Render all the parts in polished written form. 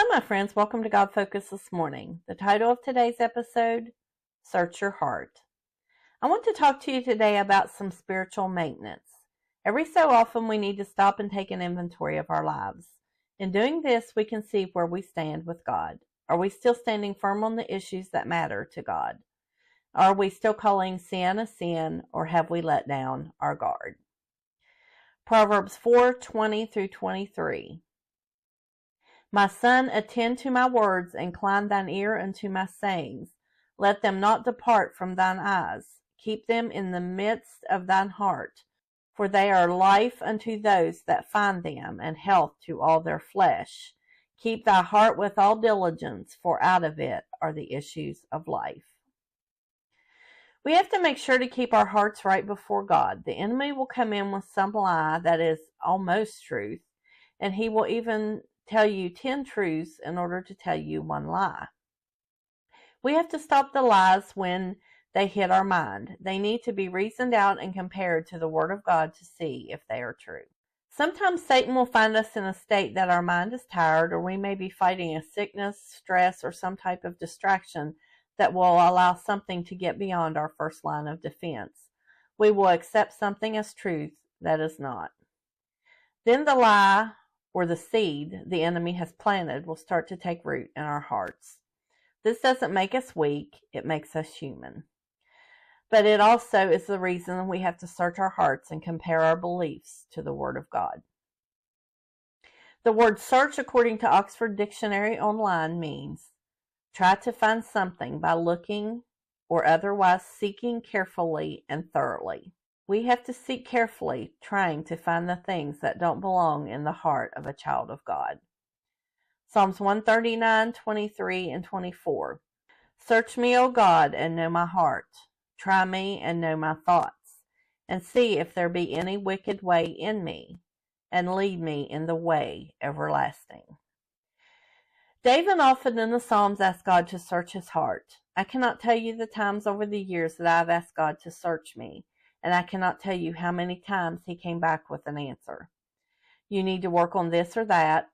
my friends. Welcome to God Focus this morning. The title of today's episode, Search Your Heart. I want to talk to you today about some spiritual maintenance. Every so often we need to stop and take an inventory of our lives. In doing this, we can see where we stand with God. Are we still standing firm on the issues that matter to God? Are we still calling sin a sin, or have we let down our guard? Proverbs 4:20 through 23. My son, attend to my words, incline thine ear unto my sayings. Let them not depart from thine eyes. Keep them in the midst of thine heart, for they are life unto those that find them, and health to all their flesh. Keep thy heart with all diligence, for out of it are the issues of life. We have to make sure to keep our hearts right before God. The enemy will come in with some lie that is almost truth, and he will even tell you 10 truths in order to tell you one lie. We have to stop the lies when they hit our mind. They need to be reasoned out and compared to the Word of God to see if they are true. Sometimes Satan will find us in a state that our mind is tired, or we may be fighting a sickness, stress, or some type of distraction that will allow something to get beyond our first line of defense. We will accept something as truth that is not. Then the lie or the seed the enemy has planted will start to take root in our hearts. This doesn't make us weak, it makes us human. But it also is the reason we have to search our hearts and compare our beliefs to the Word of God. The word search, according to Oxford Dictionary Online, means try to find something by looking or otherwise seeking carefully and thoroughly. We have to seek carefully, trying to find the things that don't belong in the heart of a child of God. Psalms 139, 23, and 24. Search me, O God, and know my heart. Try me and know my thoughts, and see if there be any wicked way in me, and lead me in the way everlasting. David often in the Psalms asked God to search his heart. I cannot tell you the times over the years that I've asked God to search me, and I cannot tell you how many times he came back with an answer. You need to work on this or that,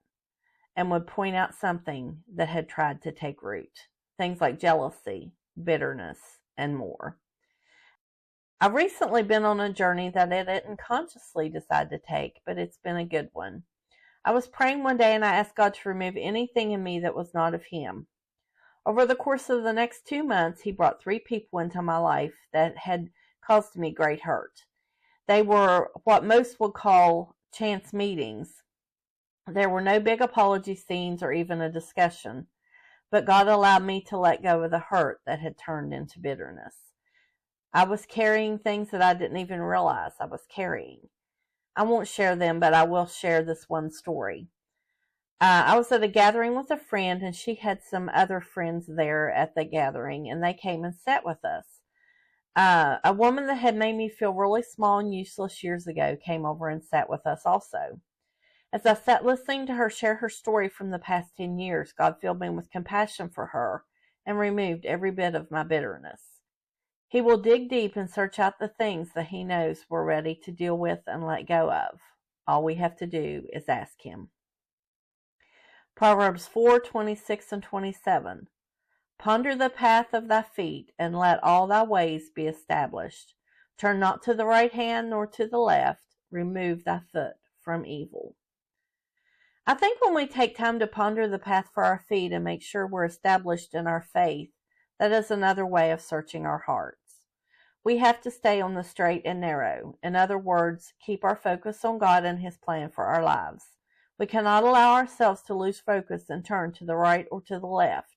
and would point out something that had tried to take root. Things like jealousy, bitterness, and more. I've recently been on a journey that I didn't consciously decide to take, but it's been a good one. I was praying one day and I asked God to remove anything in me that was not of Him. Over the course of the next 2 months, He brought 3 people into my life that had caused me great hurt. They were what most would call chance meetings. There were no big apology scenes or even a discussion, but God allowed me to let go of the hurt that had turned into bitterness. I was carrying things that I didn't even realize I was carrying. I won't share them, but I will share this one story. I was at a gathering with a friend, and she had some other friends there at the gathering, and they came and sat with us. A woman that had made me feel really small and useless years ago came over and sat with us also. As I sat listening to her share her story from the past 10 years, God filled me with compassion for her and removed every bit of my bitterness. He will dig deep and search out the things that He knows we're ready to deal with and let go of. All we have to do is ask Him. Proverbs 4:26 and 27. Ponder the path of thy feet, and let all thy ways be established. Turn not to the right hand nor to the left. Remove thy foot from evil. I think when we take time to ponder the path for our feet and make sure we're established in our faith, that is another way of searching our hearts. We have to stay on the straight and narrow. In other words, keep our focus on God and His plan for our lives. We cannot allow ourselves to lose focus and turn to the right or to the left.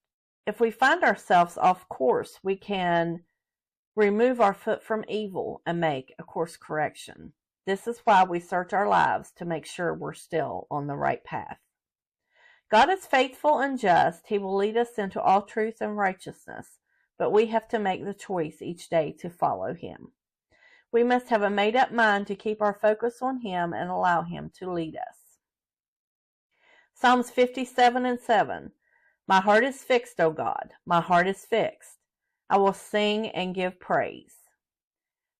If we find ourselves off course, we can remove our foot from evil and make a course correction. This is why we search our lives, to make sure we're still on the right path. God is faithful and just. He will lead us into all truth and righteousness, but we have to make the choice each day to follow Him. We must have a made-up mind to keep our focus on Him and allow Him to lead us. Psalms 57:7. My heart is fixed, O God. My heart is fixed. I will sing and give praise.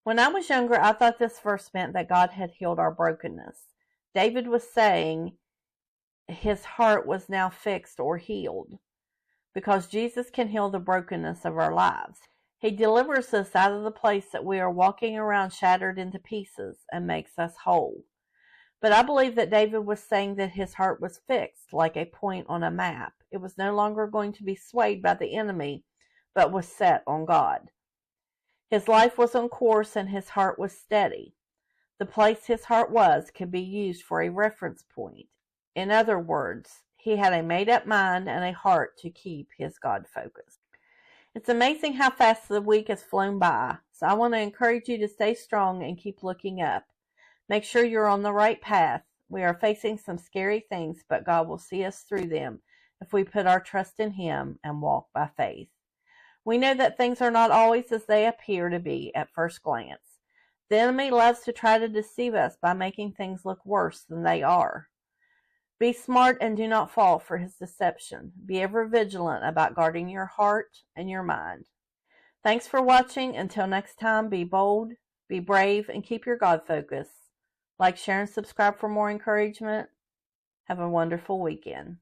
When I was younger, I thought this verse meant that God had healed our brokenness. David was saying, his heart was now fixed or healed, because Jesus can heal the brokenness of our lives. He delivers us out of the place that we are walking around shattered into pieces and makes us whole. But I believe that David was saying that his heart was fixed, like a point on a map. It was no longer going to be swayed by the enemy, but was set on God. His life was on course and his heart was steady. The place his heart was could be used for a reference point. In other words, he had a made-up mind and a heart to keep his God focus. It's amazing how fast the week has flown by, so I want to encourage you to stay strong and keep looking up. Make sure you're on the right path. We are facing some scary things, but God will see us through them if we put our trust in Him and walk by faith. We know that things are not always as they appear to be at first glance. The enemy loves to try to deceive us by making things look worse than they are. Be smart and do not fall for his deception. Be ever vigilant about guarding your heart and your mind. Thanks for watching. Until next time, be bold, be brave, and keep your God focus. Like, share, and subscribe for more encouragement. Have a wonderful weekend.